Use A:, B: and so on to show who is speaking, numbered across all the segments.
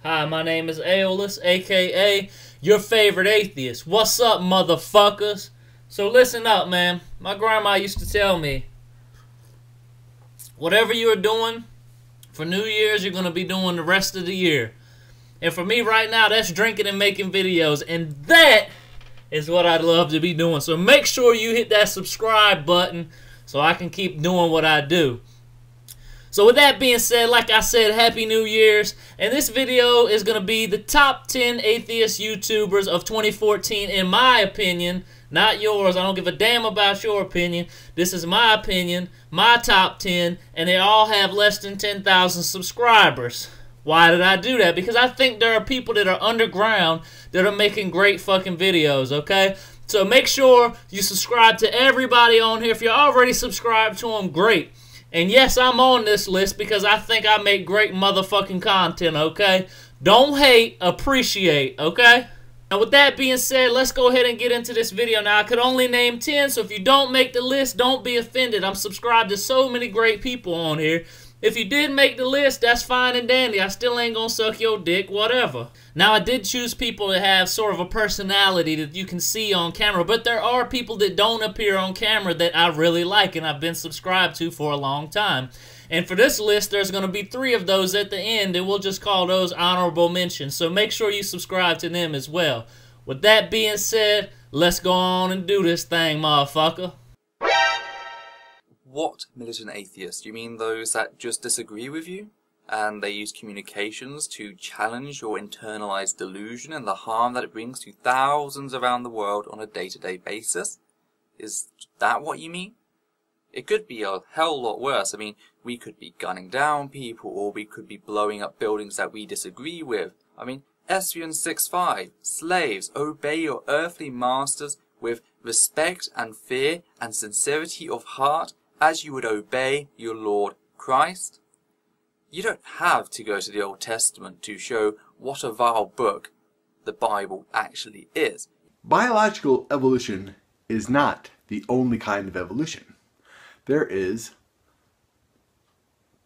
A: Hi, my name is Aeolus, aka your favorite atheist. What's up, motherfuckers? So listen up, man. My grandma used to tell me, whatever you're doing for New Year's, you're going to be doing the rest of the year. And for me right now, that's drinking and making videos. And that is what I'd love to be doing. So make sure you hit that subscribe button so I can keep doing what I do. So with that being said, like I said, Happy New Year's. And this video is going to be the top 10 atheist YouTubers of 2014 in my opinion. Not yours. I don't give a damn about your opinion. This is my opinion, my top 10, and they all have less than 10,000 subscribers. Why did I do that? Because I think there are people that are underground that are making great fucking videos, okay? So make sure you subscribe to everybody on here. If you're already subscribed to them, great. And yes, I'm on this list because I think I make great motherfucking content, okay? Don't hate, appreciate, okay? Now with that being said, let's go ahead and get into this video. Now I could only name 10, so if you don't make the list, don't be offended. I'm subscribed to so many great people on here. If you did make the list, that's fine and dandy. I still ain't gonna suck your dick, whatever. Now, I did choose people that have sort of a personality that you can see on camera, but there are people that don't appear on camera that I really like and I've been subscribed to for a long time. And for this list, there's gonna be 3 of those at the end, and we'll just call those honorable mentions. So make sure you subscribe to them as well. With that being said, let's go on and do this thing, motherfucker.
B: What militant atheists? You mean those that just disagree with you? And they use communications to challenge your internalized delusion and the harm that it brings to thousands around the world on a day-to-day basis? Is that what you mean? It could be a hell lot worse. I mean, we could be gunning down people, or we could be blowing up buildings that we disagree with. I mean, Esrian 6.5, slaves, obey your earthly masters with respect and fear and sincerity of heart, as you would obey your Lord Christ. You don't have to go to the Old Testament to show what a vile book the Bible actually is.
C: Biological evolution is not the only kind of evolution. There is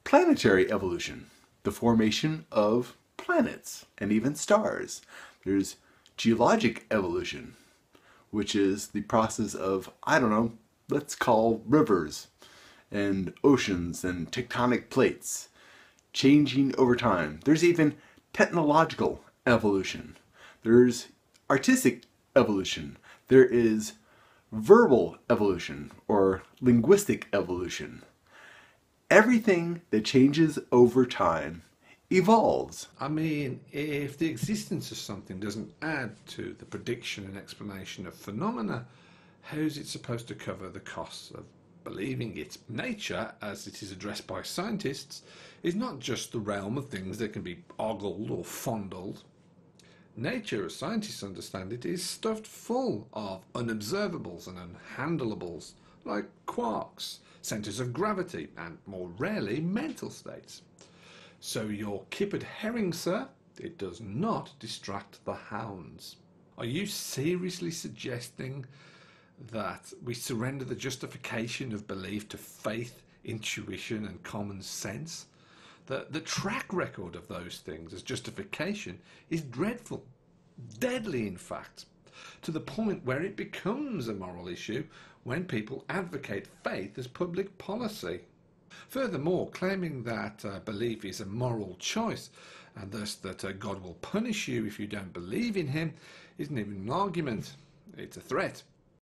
C: planetary evolution, the formation of planets and even stars. There's geologic evolution, which is the process of, I don't know, let's call rivers and oceans and tectonic plates changing over time. There's even technological evolution. There's artistic evolution. There is verbal evolution or linguistic evolution. Everything that changes over time evolves.
D: I mean, if the existence of something doesn't add to the prediction and explanation of phenomena, how is it supposed to cover the costs of believing it? Nature, as it is addressed by scientists, is not just the realm of things that can be ogled or fondled. Nature, as scientists understand it, is stuffed full of unobservables and unhandleables, like quarks, centres of gravity, and more rarely mental states. So your kippered herring, sir, it does not distract the hounds. Are you seriously suggesting that we surrender the justification of belief to faith, intuition and common sense? The track record of those things as justification is dreadful, deadly in fact, to the point where it becomes a moral issue when people advocate faith as public policy. Furthermore, claiming that belief is a moral choice and thus that God will punish you if you don't believe in him isn't even an argument, it's a threat.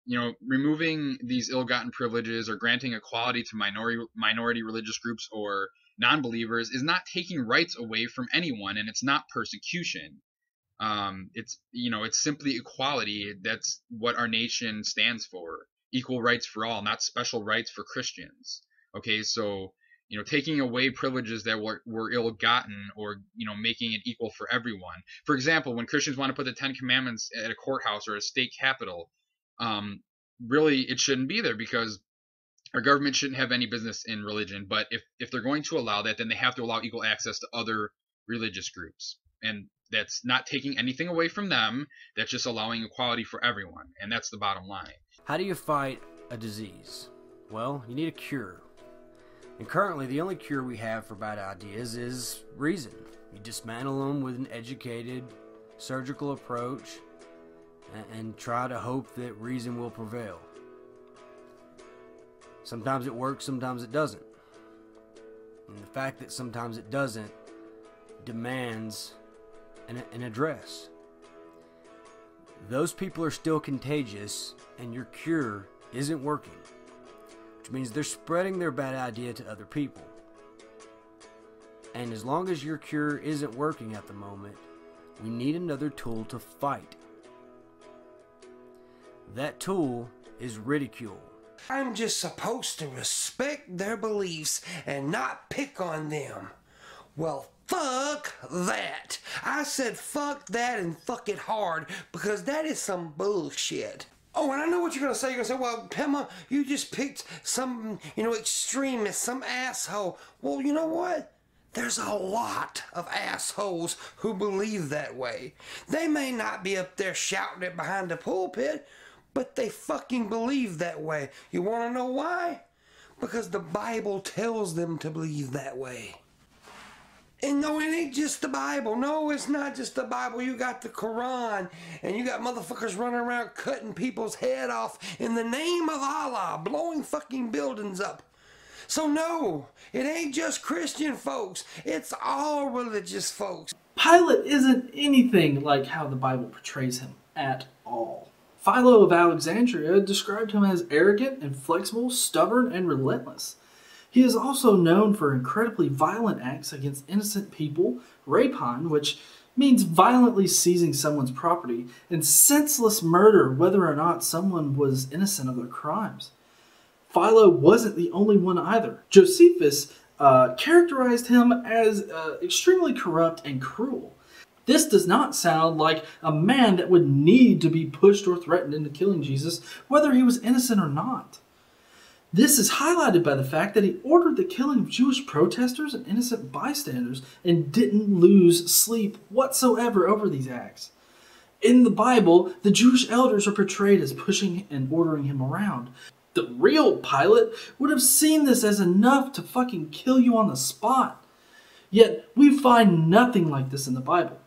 E: You know, removing these ill-gotten privileges or granting equality to minority religious groups or non-believers is not taking rights away from anyone, and it's not persecution. It's simply equality. That's what our nation stands for. Equal rights for all, not special rights for Christians. Okay, so, taking away privileges that were ill-gotten, or, making it equal for everyone. For example, when Christians want to put the 10 Commandments at a courthouse or a state capitol, really it shouldn't be there, because our government shouldn't have any business in religion. But if they're going to allow that, then they have to allow equal access to other religious groups. And that's not taking anything away from them. That's just allowing equality for everyone. And that's the bottom line.
F: How do you fight a disease? Well, you need a cure. And currently, the only cure we have for bad ideas is reason. You dismantle them with an educated, surgical approach and try to hope that reason will prevail. Sometimes it works, sometimes it doesn't. And the fact that sometimes it doesn't demands an address. Those people are still contagious, and your cure isn't working, which means they're spreading their bad idea to other people. And as long as your cure isn't working at the moment, we need another tool to fight. That tool is ridicule.
G: I'm just supposed to respect their beliefs and not pick on them. Well, fuck that. I said fuck that and fuck it hard, because that is some bullshit. Oh, and I know what you're going to say. You're going to say, well, Pema, you just picked some, extremist, some asshole. Well, you know what? There's a lot of assholes who believe that way. They may not be up there shouting it behind the pulpit, but they fucking believe that way. You want to know why? Because the Bible tells them to believe that way. And no, it ain't just the Bible. No, it's not just the Bible. You got the Quran, and you got motherfuckers running around cutting people's head off in the name of Allah, blowing fucking buildings up. So no, it ain't just Christian folks. It's all religious folks.
H: Pilate isn't anything like how the Bible portrays him at all. Philo of Alexandria described him as arrogant, inflexible, stubborn, and relentless. He is also known for incredibly violent acts against innocent people, rapine, which means violently seizing someone's property, and senseless murder, whether or not someone was innocent of their crimes. Philo wasn't the only one either. Josephus characterized him as extremely corrupt and cruel. This does not sound like a man that would need to be pushed or threatened into killing Jesus, whether he was innocent or not. This is highlighted by the fact that he ordered the killing of Jewish protesters and innocent bystanders and didn't lose sleep whatsoever over these acts. In the Bible, the Jewish elders are portrayed as pushing and ordering him around. The real Pilate would have seen this as enough to fucking kill you on the spot. Yet, we find nothing like this in the Bible.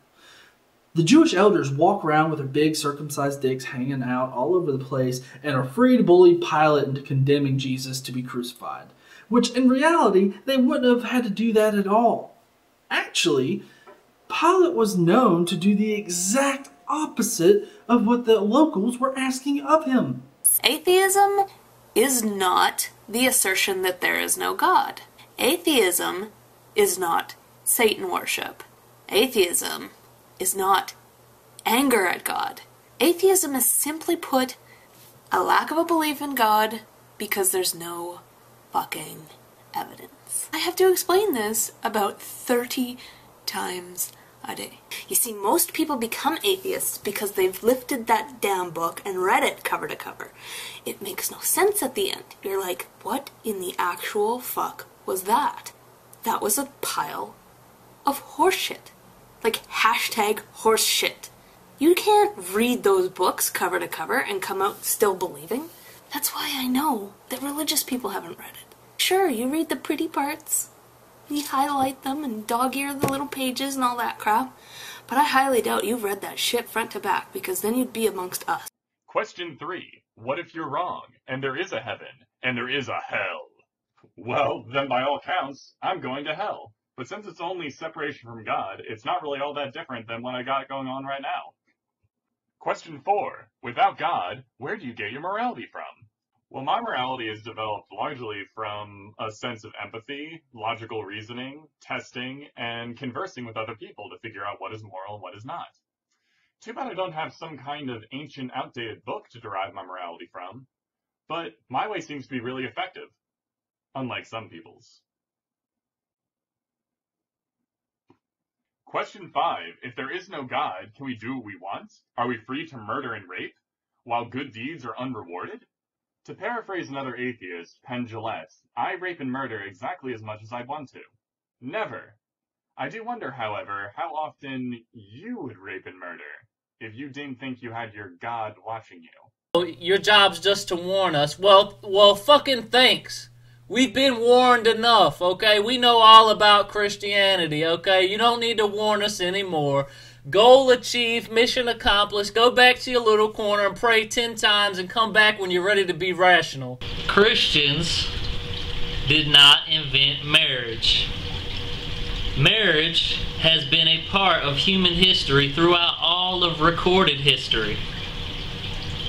H: The Jewish elders walk around with their big circumcised dicks hanging out all over the place and are free to bully Pilate into condemning Jesus to be crucified, which in reality, they wouldn't have had to do that at all. Actually, Pilate was known to do the exact opposite of what the locals were asking of him.
I: Atheism is not the assertion that there is no God. Atheism is not Satan worship. Atheism is not anger at God. Atheism is simply put a lack of a belief in God because there's no fucking evidence. I have to explain this about 30 times a day. You see, most people become atheists because they've lifted that damn book and read it cover to cover. It makes no sense at the end. You're like, what in the actual fuck was that? That was a pile of horseshit. Like hashtag horseshit. You can't read those books cover to cover and come out still believing. That's why I know that religious people haven't read it. Sure, you read the pretty parts. You highlight them and dog-ear the little pages and all that crap. But I highly doubt you've read that shit front to back, because then you'd be amongst us.
J: Question 3. What if you're wrong, and there is a heaven, and there is a hell? Well, then by all counts, I'm going to hell. But since it's only separation from God, it's not really all that different than what I got going on right now. Question 4. Without God, where do you get your morality from? Well, my morality is developed largely from a sense of empathy, logical reasoning, testing, and conversing with other people to figure out what is moral and what is not. Too bad I don't have some kind of ancient, outdated book to derive my morality from, but my way seems to be really effective, unlike some people's. Question 5. If there is no God, can we do what we want? Are we free to murder and rape, while good deeds are unrewarded? To paraphrase another atheist, Penn Jillette, I rape and murder exactly as much as I want to. Never. I do wonder, however, how often you would rape and murder, if you didn't think you had your God watching you.
A: Your job's just to warn us. Well, fucking thanks. We've been warned enough, okay? We know all about Christianity, okay? You don't need to warn us anymore. Goal achieved, mission accomplished. Go back to your little corner and pray 10 times and come back when you're ready to be rational. Christians did not invent marriage. Marriage has been a part of human history throughout all of recorded history,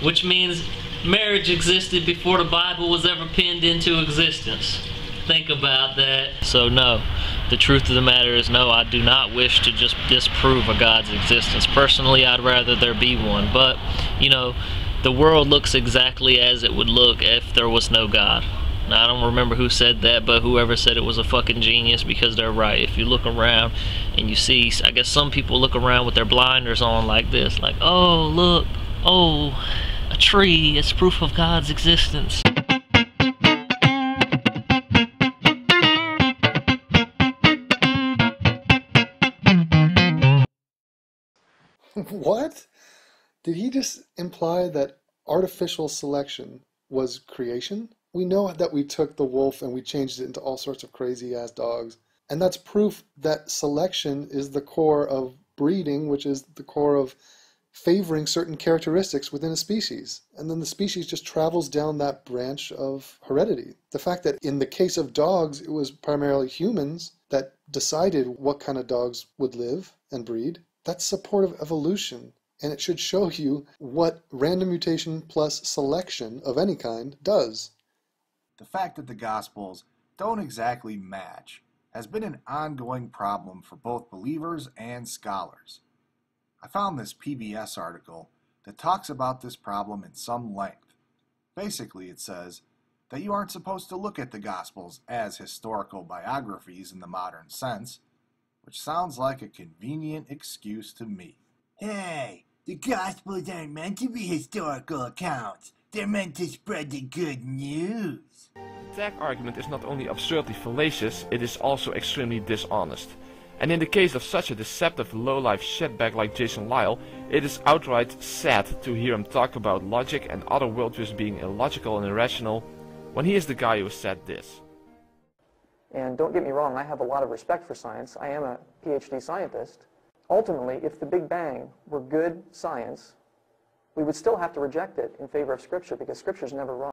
A: which means marriage existed before the Bible was ever penned into existence. Think about that. So no, the truth of the matter is no, I do not wish to just disprove a God's existence. Personally, I'd rather there be one, but, you know, the world looks exactly as it would look if there was no God. Now, I don't remember who said that, but whoever said it was a fucking genius, because they're right. If you look around and you see, I guess some people look around with their blinders on like this, like, oh, look, oh, a tree, it's proof of God's existence.
K: What? Did he just imply that artificial selection was creation? We know that we took the wolf and we changed it into all sorts of crazy-ass dogs. And that's proof that selection is the core of breeding, which is the core of favoring certain characteristics within a species. And then the species just travels down that branch of heredity. The fact that in the case of dogs, it was primarily humans that decided what kind of dogs would live and breed, that's supportive evolution. And it should show you what random mutation plus selection of any kind does.
L: The fact that the Gospels don't exactly match has been an ongoing problem for both believers and scholars. I found this PBS article that talks about this problem in some length. Basically, it says that you aren't supposed to look at the Gospels as historical biographies in the modern sense, which sounds like a convenient excuse to me.
M: Hey, the Gospels aren't meant to be historical accounts. They're meant to spread the good news.
N: The tag argument is not only absurdly fallacious, it is also extremely dishonest. And in the case of such a deceptive low-life shitbag like Jason Lyle, it is outright sad to hear him talk about logic and other worldviews being illogical and irrational, when he is the guy who said this.
O: And don't get me wrong, I have a lot of respect for science. I am a PhD scientist. Ultimately, if the Big Bang were good science, we would still have to reject it in favor of Scripture, because Scripture is never wrong.